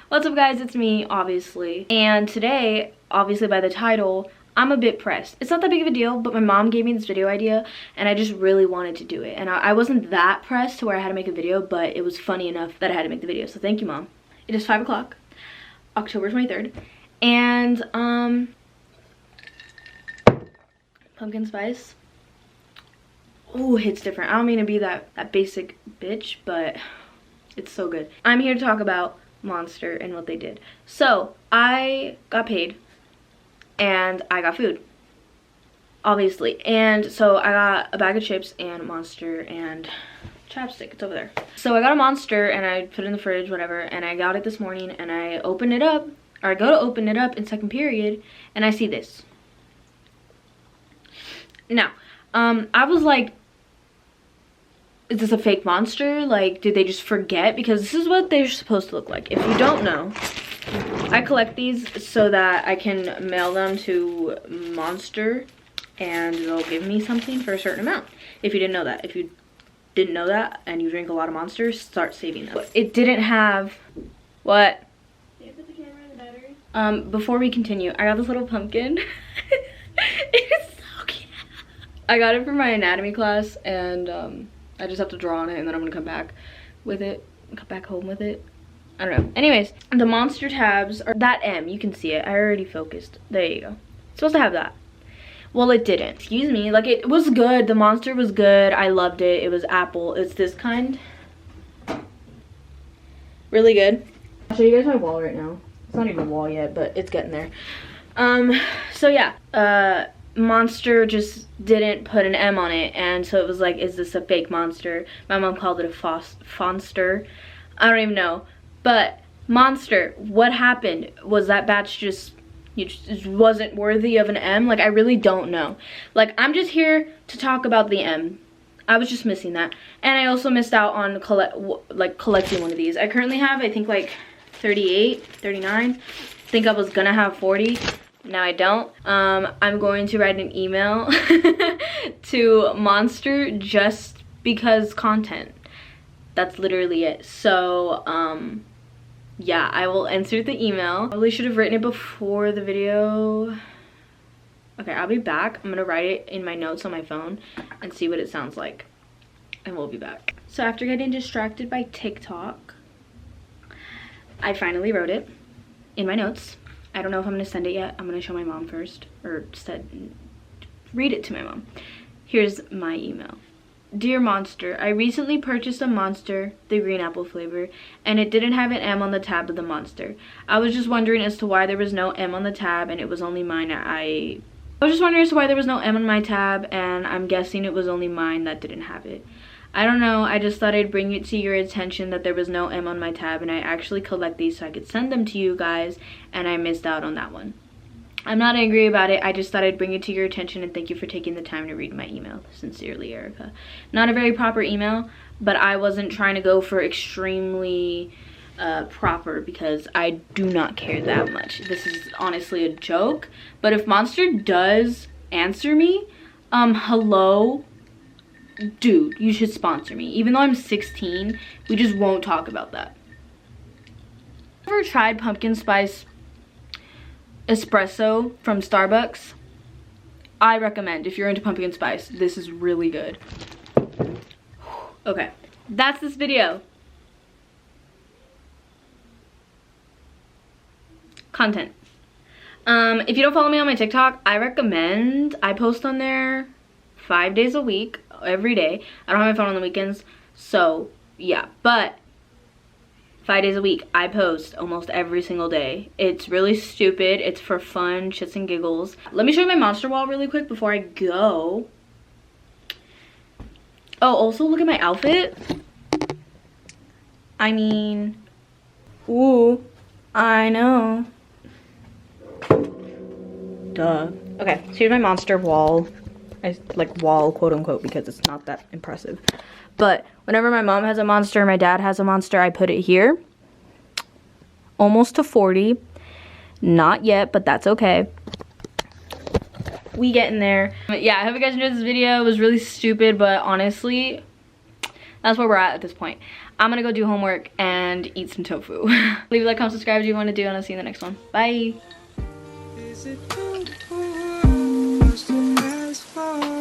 What's up guys, it's me, obviously. And today, obviously by the title, I'm a bit pressed. It's not that big of a deal, but my mom gave me this video idea and I just really wanted to do it. And I wasn't that pressed to where I had to make a video, but it was funny enough that I had to make the video. So thank you, Mom. It is 5 o'clock, October 23rd. And, pumpkin spice. Oh, it's different. I don't mean to be that basic bitch, but it's so good. I'm here to talk about Monster and what they did. So I got paid and I got food, obviously. And so I got a bag of chips and Monster and chapstick. It's over there. So I got a Monster and I put it in the fridge, whatever, and I got it this morning and I opened it up, or I go to open it up in second period and I see this. Now, I was like, is this a fake Monster? Like, did they just forget? Because this is what they're supposed to look like. If you don't know, I collect these so that I can mail them to Monster and they'll give me something for a certain amount. If you didn't know that. If you didn't know that and you drink a lot of Monsters, start saving them. It didn't have, what? Can you put the camera in the battery? Before we continue, I got this little pumpkin. It's so cute. I got it for my anatomy class and I just have to draw on it and then I'm gonna come back with it, come back home with it. I don't know. Anyways, the Monster tabs are that M, you can see it. I already focused. There you go. It's supposed to have that. Well, it didn't. Excuse me. Like, it was good. The Monster was good. I loved it. It was apple. It's this kind. Really good. I'll show you guys my wall right now. It's not even a wall yet, but it's getting there. So yeah. Monster just didn't put an M on it, and so it was like, is this a fake Monster? My mom called it a Fonster. I don't even know. But Monster, what happened? Was that batch just wasn't worthy of an M? Like, I really don't know. Like, I'm just here to talk about the M. I was just missing that. And I also missed out on collecting one of these. I currently have, I think, like 38, 39. I think I was gonna have 40. Now I don't. I'm going to write an email to Monster just because content. That's literally it. So, yeah, I will insert the email. Probably should have written it before the video. Okay, I'll be back. I'm gonna write it in my notes on my phone and see what it sounds like. And we'll be back. So after getting distracted by TikTok, I finally wrote it in my notes. I don't know if I'm gonna send it yet. I'm gonna show my mom first, or read it to my mom. Here's my email. Dear Monster, I recently purchased a Monster, the green apple flavor, and it didn't have an M on the tab of the Monster. I was just wondering as to why there was no M on the tab and it was only mine. I was just wondering as to why there was no M on my tab, and I'm guessing it was only mine that didn't have it. I don't know, I just thought I'd bring it to your attention that there was no M on my tab, and I actually collect these so I could send them to you guys, and I missed out on that one. I'm not angry about it, I just thought I'd bring it to your attention and thank you for taking the time to read my email. Sincerely, Erica. Not a very proper email, but I wasn't trying to go for extremely proper because I do not care that much. This is honestly a joke, but if Monster does answer me, hello, dude, you should sponsor me. Even though I'm 16, we just won't talk about that. Ever tried pumpkin spice espresso from Starbucks? I recommend. If you're into pumpkin spice, this is really good. Okay, that's this video. Content. If you don't follow me on my TikTok, I recommend. I post on there 5 days a week, every day. I don't have my phone on the weekends, so yeah, but 5 days a week I post almost every single day. It's really stupid. It's for fun, shits and giggles. Let me show you my Monster wall really quick before I go. Oh, also look at my outfit. I mean, ooh, I know. Duh. Okay, so here's my Monster wall. I like wall, quote unquote, because it's not that impressive. But whenever my mom has a Monster, my dad has a Monster, I put it here. Almost to 40. Not yet, but that's okay. We getting there. But yeah, I hope you guys enjoyed this video. It was really stupid, but honestly, That's where we're at this point. I'm gonna go do homework and eat some tofu. Leave a like, comment, subscribe if you want to do, and I'll see you in the next one.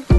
Bye.